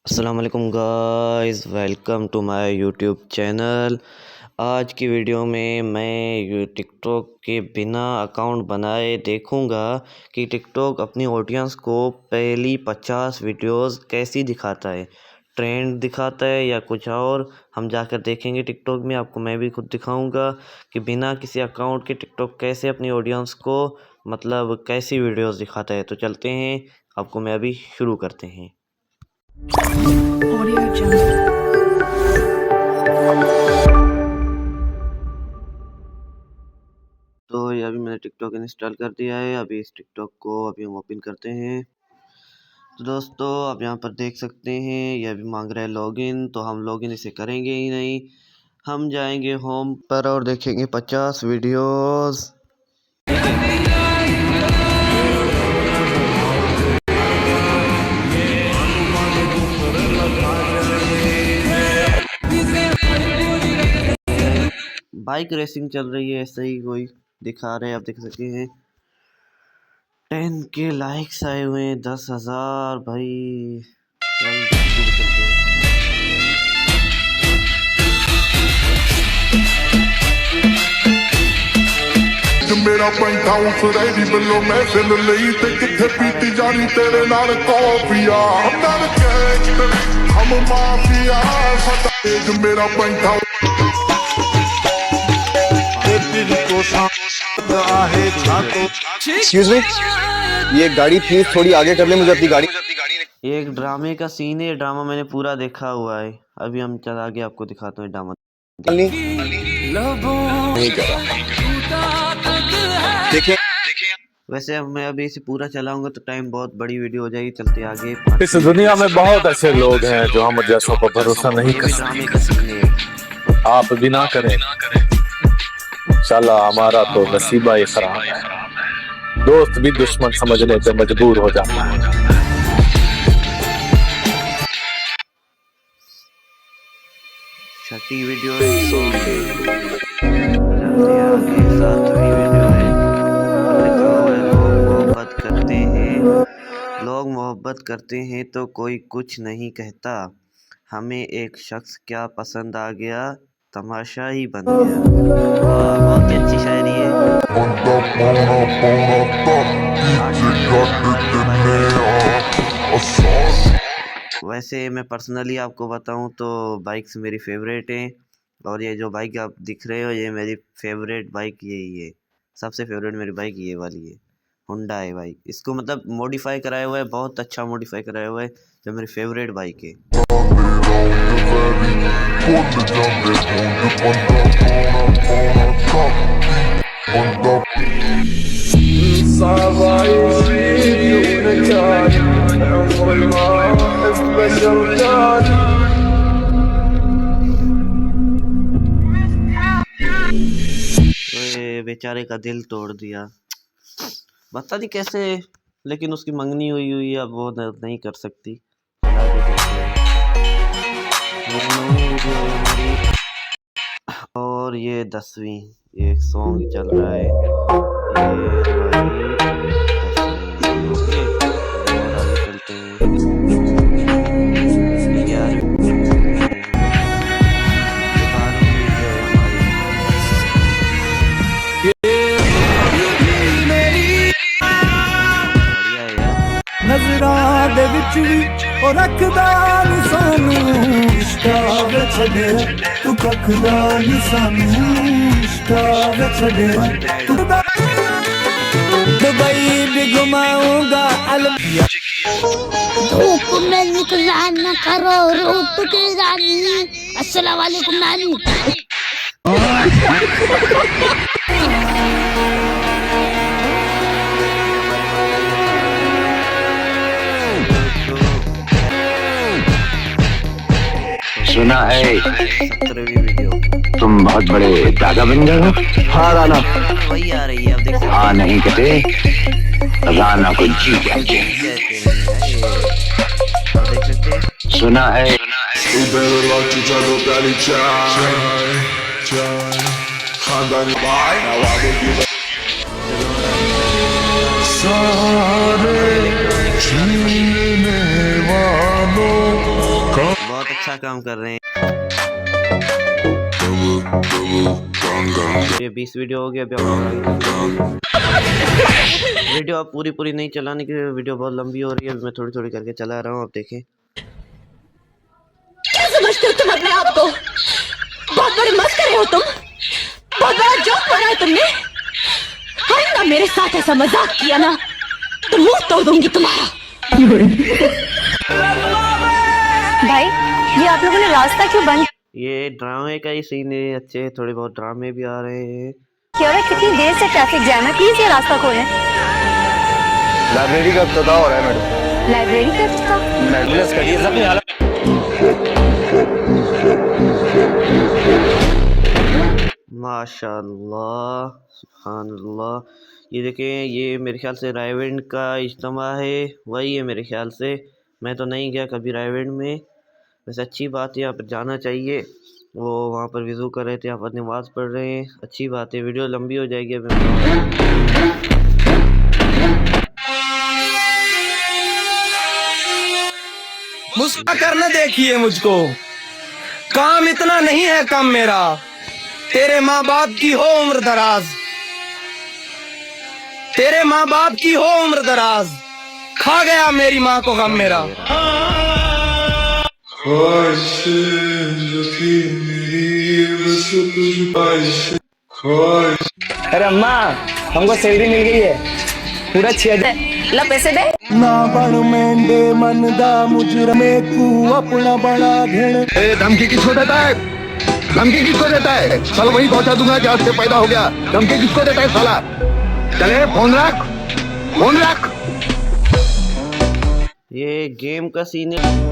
अस्सलाम वालेकुम guys, welcome to my YouTube channel. आज की वीडियो में मैं टिकटॉक के बिना अकाउंट बनाए देखूंगा कि टिकटॉक अपनी ऑडियंस को पहली 50 वीडियोस कैसी दिखाता है, ट्रेंड दिखाता है या कुछ और। हम जाकर देखेंगे टिकटॉक में, आपको मैं भी खुद दिखाऊंगा कि बिना किसी अकाउंट के टिकटॉक कैसे अपनी ऑडियंस को मतलब कैसी वीडियोस दिखाता है। तो चलते हैं, आपको मैं अभी शुरू करते हैं। Audio Jungle. तो ये अभी मैंने टिकटॉक इंस्टॉल कर दिया है। अभी इस टिकटॉक को अभी हम ओपन करते हैं। तो दोस्तों, आप यहाँ पर देख सकते हैं ये अभी मांग रहा है लॉगिन, तो हम लॉगिन इसे करेंगे ही नहीं। हम जाएंगे होम पर और देखेंगे 50 वीडियोस। बाइक रेसिंग चल रही है, ऐसे ही कोई दिखा रहे हैं, आप देख सकते हैं। 10K लाइक्स आए हुए हैं, 10,000 भाई। चलते हैं। मेरा पेंट हाउस रेडी बिलो महफिल ਲਈ ਤੇ ਕਿੱਥੇ ਪੀਤੀ ਜਾਣੀ ਤੇਰੇ ਨਾਲ ਕਾਫੀਆ ਅੰਦਰ ਗੈਂਗਸਟਰ ਹਮ ਮਾਫੀਆ ਸਾਡਾ ਏਜ ਮੇਰਾ पेंट हाउस एक्सक्यूज मी, ये गाड़ी प्लीज थोड़ी आगे कर ले, मुझे अपनी गाड़ी। ये एक ड्रामे का सीन है, ड्रामा मैंने पूरा देखा हुआ है। अभी हम चला के आपको दिखाता हूँ ड्रामा। नहीं कर रहा। देखिए, वैसे मैं अभी इसे पूरा चलाऊंगा तो टाइम बहुत बड़ी वीडियो हो जाएगी। चलते आगे। इस दुनिया में बहुत ऐसे लोग हैं जो हम जैसों पर भरोसा नहीं कर ड्रामे का सीन है। सकते। आप भी ना करें, इंशाल्लाह हमारा तो नसीबा ही खराब है। दोस्त भी दुश्मन समझने पे मजबूर हो जाता है। छठी वीडियो है, चलते आगे। 7वीं वीडियो है। लिखा हुआ है लोग मोहब्बत करते हैं तो कोई कुछ नहीं कहता। हमें एक शख्स क्या पसंद आ गया, तमाशा ही बन गया। वाह, बहुत ही अच्छी शायरी है। ਬੰਦਾ ਪਾਉਣਾ वैसे मैं पर्सनली आपको बताऊं तो बाइक्स मेरी फेवरेट हैं, और ये जो बाइक आप दिख रहे हो ये मेरी फेवरेट बाइक यही है। सबसे फेवरेट मेरी बाइक ये वाली है, होंडा है बाइक। इसको मतलब मॉडिफाई कराया हुआ है, बहुत अच्छा मॉडिफाई कराया हुआ है, जो मेरी फेवरेट बाइक है। बेचारे का दिल तोड़ दिया, बता नहीं कैसे, लेकिन उसकी मंगनी हुई है, अब वो नहीं कर सकती। और ये 10वीं, ये सॉन्ग चल रहा है, ये नजरां दे विच भी ओ रखदा नी सानू इश्का वे छड़े तू रखदा नी सानू इश्का वे छड़े तू दुबई भी घुमाऊंगा अलविया। धूप में निकला न करो रूप की रानी। अस्सलाम वालेकुम नानी। सुना है 17वीं वीडियो। तुम बहुत बड़े दादा बन गए हो। हाँ राना, वही आ रही है, आप देख सकते हैं। हाँ नहीं कहते, राना को जी कहते हैं। आप देख सकते हैं। सुना है सारे जीने वालों बहुत अच्छा काम कर रहे हैं। ये 20 वीडियो हो गया। वीडियो आप पूरी नहीं चलाने की, वीडियो बहुत लंबी हो रही है। मैं थोड़ी करके चला रहा हूँ, आप देखें। क्या समझते हो तुम अपने आप को? बहुत बड़े मस्करे हो तुम, बहुत बड़ा जोक बनाया तुमने। ना मेरे साथ ऐसा मजाक किया ना तो मुंह तोड़ दूंगी तुम्हारा। भाई ये आप लोगों ने रास्ता क्यों बंद? ये ड्रामे का ही सीन है, अच्छे थोड़े बहुत ड्रामे भी आ रहे हैं। क्यों रे, कितनी देर से ट्रैफिक जैम है, प्लीज ये रास्ता खोलें। लाइब्रेरी का इफ्तिताह हो रहा है मैडम। लाइब्रेरी का इफ्तिताह? माशाअल्लाह, सुभानअल्लाह। ये देखें, ये मेरे ख्याल से रायविंड का इज्तिमा है, वही है मेरे ख्याल से। मैं तो नहीं गया कभी रायविंड में, वैसे अच्छी बात है, यहाँ पर जाना चाहिए। वो वहाँ पर वज़ू कर रहे थे, यहाँ पर नमाज़ पढ़ रहे हैं, अच्छी बात है। वीडियो लंबी हो जाएगी अभी। मुस्कुरा करने देखिए मुझको, काम इतना नहीं है कम मेरा। तेरे माँ बाप की हो उम्र दराज, तेरे माँ बाप की हो उम्र दराज, खा गया मेरी माँ को गम मेरा। अरे अम्मा, हमको सैलरी मिल गई है, पूरा 6,000। ला पैसे दे। ना बन मेंढे मन दा मुजरमे तू अपना बड़ा घेण। धमकी किसको देता है? धमकी किसको देता है? साला वही पहुंचा दूंगा जहाँ से पैदा हो गया। धमकी किसको देता है साला? चले फोन रख, फोन रख। ये गेम का सीन है।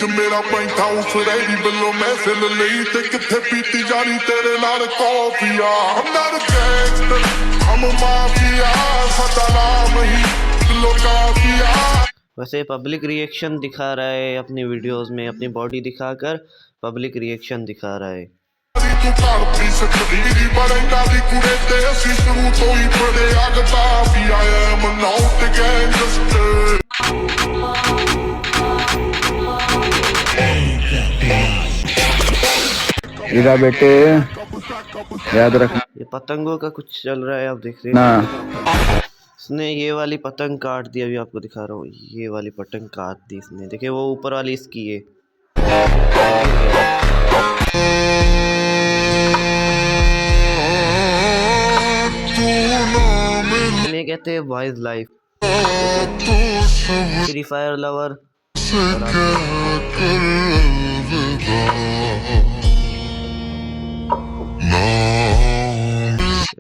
मेरा पेंट हाउस रेडी बिलो मैं फिल लई ते किथे पीती जानी तेरे नाल coffea. I'm not a gangster, I'm a mafia, सादा नाम ही बिलो काफिया। वैसे पब्लिक रिएक्शन दिखा रहा है अपनी वीडियोस में, अपनी बॉडी दिखाकर पब्लिक रिएक्शन दिखा रहा है। तू करती सकदी बरंगा दी कुड़े ते असी शुरू तो ही पड़े आगता भी आया मनाउट गैंगस्टर। इधर बेटे याद रख, ये पतंगों का कुछ चल रहा है, आप देख रहे ना हैं। इसने ये वाली पतंग काट दी, अभी आपको दिखा रहा हूँ। ये वाली पतंग काट दी इसने, देखिए वो ऊपर वाली इसकी है। इन्हें कहते हैं boys life. Free fire lover,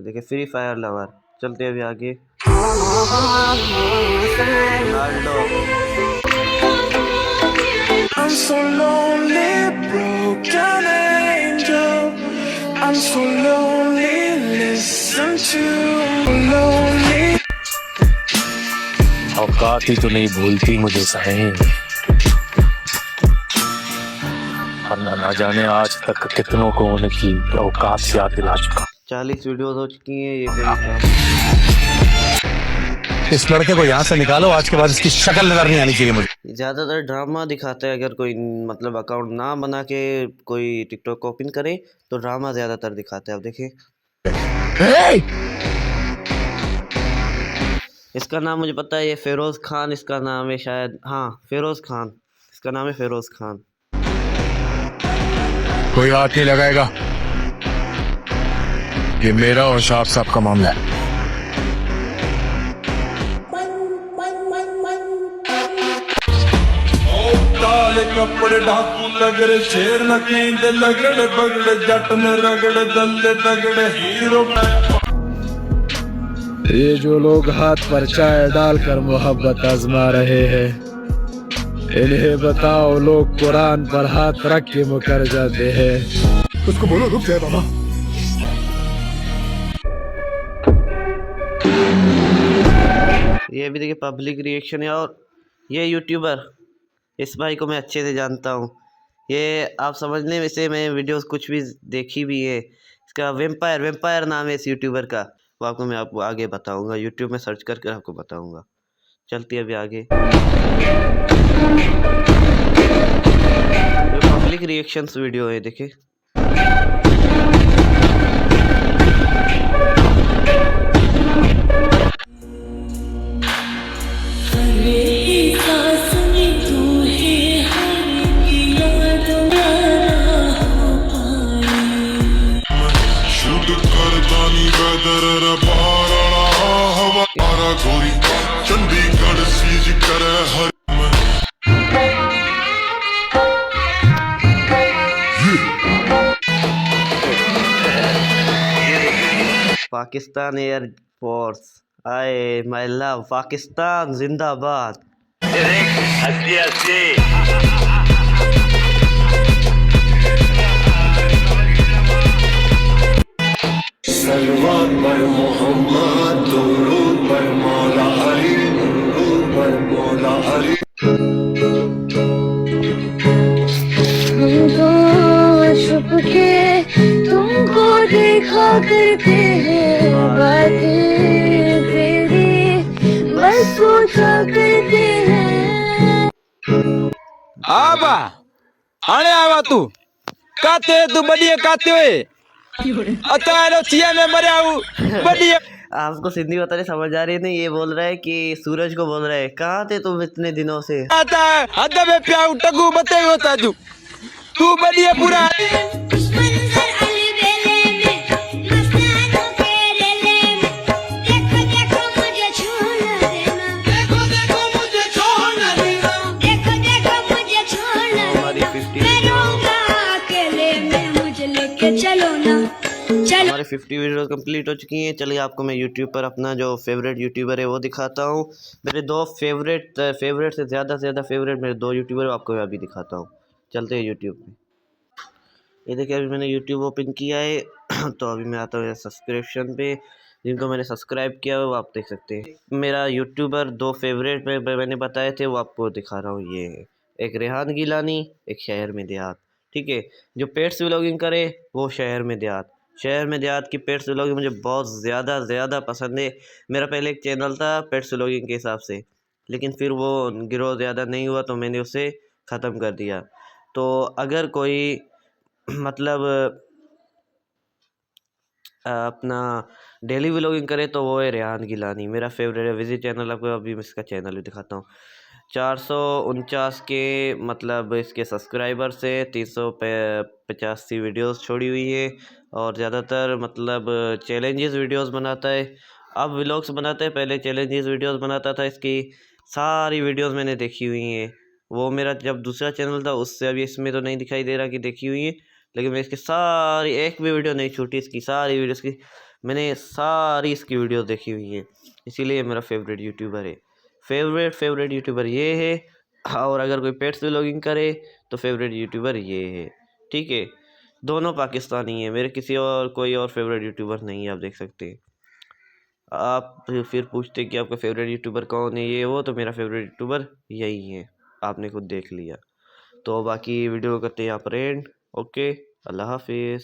देखिए फ्री फायर लवर। चलते अभी आगे। I'm so lonely, broken angel. I'm so lonely, listen to me, lonely. औकात ही तो नहीं भूलती मुझे सही, वरना ना जाने आज तक कितनों को उनकी औकात से याद दिला चुका। 40 वीडियोस हो चुकी हैं ये। इस लड़के को यहाँ से निकालो, आज के बाद इसकी शक्ल नजर नहीं आनी चाहिए मुझे। ज़्यादातर ड्रामा दिखाता है, अगर कोई मतलब अकाउंट ना बना के कोई टिकटॉक को ओपन करे तो ड्रामा ज़्यादातर दिखाता है। आप देखें, इसका नाम मुझे पता है, ये फेरोज़ खान इसका नाम है शायद। हाँ, फेरोज़ खान इसका नाम है, फेरोज़ खान। कोई हाथ नहीं लगाएगा, ये मेरा और साहब साहब का मामला है। काले कपड़े ढाकू लगड़े, शेर नकींद लगड़े बगड़े, जट ने रगड़े दल्ले तगड़े, हीरो। ये जो लोग हाथ पर चाय डालकर मोहब्बत आजमा रहे हैं, इन्हें बताओ लोग कुरान पर हाथ रख के मुकर जाते हैं। उसको बोलो रुक जाए बाबा। ये भी देखिए पब्लिक रिएक्शन है। और ये यूट्यूबर, इस भाई को मैं अच्छे से जानता हूँ। ये आप समझने में से मैं वीडियोस कुछ भी देखी भी है। इसका वेम्पायर नाम है इस यूट्यूबर का। वो आपको मैं आगे बताऊँगा, यूट्यूब में सर्च करके आपको बताऊँगा। चलती है अभी आगे। पब्लिक रिएक्शंस वीडियो है, देखे। चंडीगढ़ सीज करे हर पाकिस्तान एयर फोर्स आए, माय लव पाकिस्तान जिंदाबाद। सलवार पर मोहम्मद, दुरूद पर मौला अली, दुरूद पर मौला अली। हमको छुप के तुमको देखा करते हैं, बातें तेरी बस सोचा करते हैं। आबा आने आवा तू काते तू बढ़िया काते हुए अतारो चिया में मरे आऊ बढ़िया। आपको सिंधी बताने समझ आ रही नहीं, ये बोल रहा है कि सूरज को बोल रहा है कहाँ थे तुम इतने दिनों से। आता अद्दा में प्याऊ टगू बते होता तू बढ़िया पूरा। हमारे 50 वीडियो कंप्लीट हो चुकी हैं। चलिए आपको मैं यूट्यूब पर अपना जो फेवरेट यूट्यूबर है वो दिखाता हूँ। मेरे दो फेवरेट से ज़्यादा फेवरेट मेरे दो यूट्यूबर आपको मैं अभी दिखाता हूँ। चलते हैं यूट्यूब पे। ये देखिए अभी मैंने यूट्यूब ओपन किया है तो अभी मैं आता हूँ सब्सक्रिप्शन पे। जिनको मैंने सब्सक्राइब किया है वो आप देख सकते हैं। मेरा यूट्यूबर दो फेवरेट मैंने बताए थे वो आपको दिखा रहा हूँ। ये है एक रेहान गिलानी, एक शहर में देहात। ठीक है, जो पेट्स व्लॉगिंग करे वो शहर में देहात की पेट्स व्लॉगिंग मुझे बहुत ज़्यादा पसंद है। मेरा पहले एक चैनल था पेट्स व्लॉगिंग के हिसाब से, लेकिन फिर वो ग्रो ज़्यादा नहीं हुआ तो मैंने उसे ख़त्म कर दिया। तो अगर कोई मतलब अपना डेली व्लॉगिंग करे तो वो है रेहान गिलानी, मेरा फेवरेट है। विजिट चैनल आपको अभी मैं इसका चैनल भी दिखाता हूँ। 449 के मतलब इसके सब्सक्राइबर से 385 वीडियोस छोड़ी हुई है और ज़्यादातर मतलब चैलेंजेस वीडियोस बनाता है। अब व्लॉग्स बनाता है, पहले चैलेंजेस वीडियोस बनाता था। इसकी सारी वीडियोस मैंने देखी हुई हैं। वो मेरा जब दूसरा चैनल था उससे अभी इसमें तो नहीं दिखाई दे रहा कि देखी हुई है, लेकिन मैं इसकी सारी एक भी वीडियो नहीं छूटी। इसकी सारी वीडियोस की मैंने सारी इसकी वीडियो देखी हुई है, इसीलिए मेरा फेवरेट यूट्यूबर है। फेवरेट यूट्यूबर ये है। और अगर कोई पेट्स व्लॉगिंग करे तो फेवरेट यूट्यूबर ये है। ठीक है, दोनों पाकिस्तानी है, मेरे किसी और कोई और फेवरेट यूट्यूबर नहीं है। आप देख सकते हैं। आप फिर पूछते कि आपका फेवरेट यूट्यूबर कौन है, ये वो, तो मेरा फेवरेट यूट्यूबर यही है, आपने खुद देख लिया। तो बाकी वीडियो करते हैं यहाँ पर एंड। ओके, अल्लाह हाफिज़।